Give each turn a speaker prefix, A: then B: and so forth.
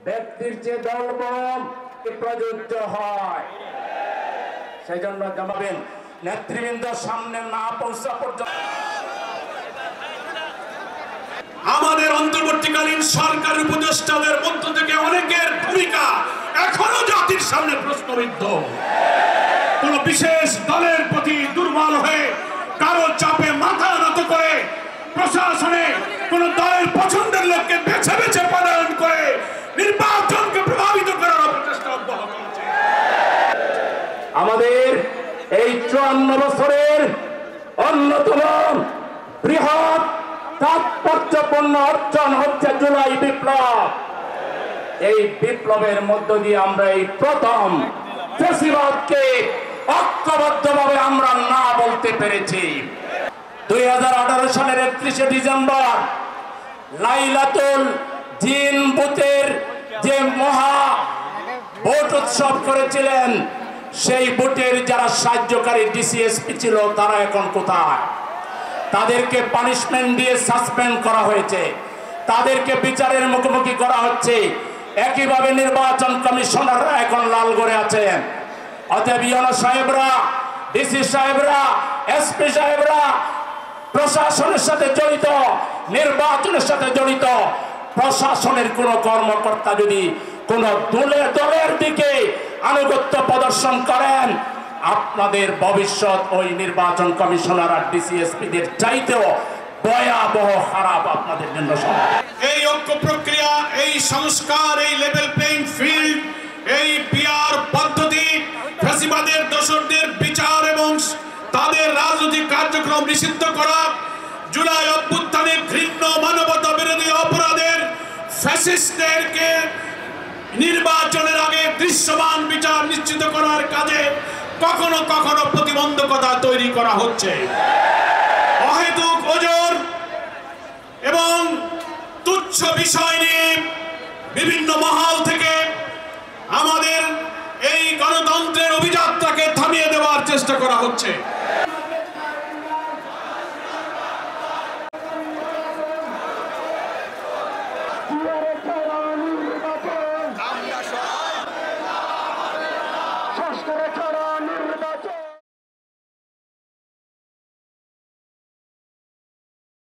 A: ব্যক্তির যে দলবল প্রযোজ্য হয়, সেই জন্য জানাবেন নেতৃবৃন্দ সামনে না পৌঁছা পর্যন্ত
B: আমাদের অন্তর্বর্তীকালীন সরকার উপদেষ্টাদের মধ্য থেকে অনেকের ভূমিকা এখনো জাতির সামনে প্রশ্নবিদ্ধ। কোন বিশেষ দলের প্রতি দুর্বল হয়ে কারো চাপে মাথা নত করে প্রশাসনে কোন দলের পছন্দের লোককে বেছে বেছে পদায়ন করে নির্বাচনকে প্রভাবিত করার প্রচেষ্টা অব্যাহত আছে।
A: আমাদের এই 54 বছরের অন্যতম বৃহৎ তাৎপর্যপূর্ণ অর্জন হচ্ছে জুলাই বিপ্লব। এই বিপ্লবের মধ্য দিয়ে আমরা এই প্রথম ফ্যাসিবাদকে ঐক্যবদ্ধভাবে আমরা না বলতে পেরেছি। 2018 সালের 31 ডিসেম্বর লাইলাতুল জিন বুথের যে মহা ভোট উৎসব করেছিলেন, সেই ভোটের যারা সাহায্যকারী ডিসিএসপি ছিল তারা এখন কোথায়? তাদেরকে পানিশমেন্ট দিয়ে সাসপেন্ড করা হয়েছে, তাদেরকে বিচারের মুখোমুখি করা হচ্ছে। একইভাবে নির্বাচন কমিশনাররা এখন লালগড়ে আছেন। অতএব ইউনো সাহেবরা, ডিসি সাহেবরা, এসপি সাহেবরা প্রশাসনের সাথে জড়িত, নির্বাচনের সাথে জড়িত। প্রশাসনের কোন কর্মকর্তা যদি কোন দলের দিকে আনুগত্য প্রদর্শন করেন, আপনাদের ভবিষ্যৎ ওই নির্বাচন কমিশনার আর ডিসিএসপিদের চাইতেও ভয়াবহ খারাপ আপনাদের জন্য।
B: এই ঐক্য প্রক্রিয়া, এই সংস্কার, এই লেভেল প্লেইং ফিল্ড, এই পিআর পদ্ধতি, ফ্যাসিবাদের দোষরদের বিচার এবং তাদের রাজনৈতিক কার্যক্রম নিষিদ্ধ করা, জুলাই অভ্যুত্থানে ঘৃণ্য মানবতা বিরোধী অপরাধের ফ্যাসিস্টদেরকে নির্বাচনের আগে দৃশ্যমান বিচার নিশ্চিত করার কাজে কখনো কখনো প্রতিবন্ধকতা তৈরি করা হচ্ছে। অহেতুক ওজর এবং তুচ্ছ বিষয় নিয়ে বিভিন্ন মহল থেকে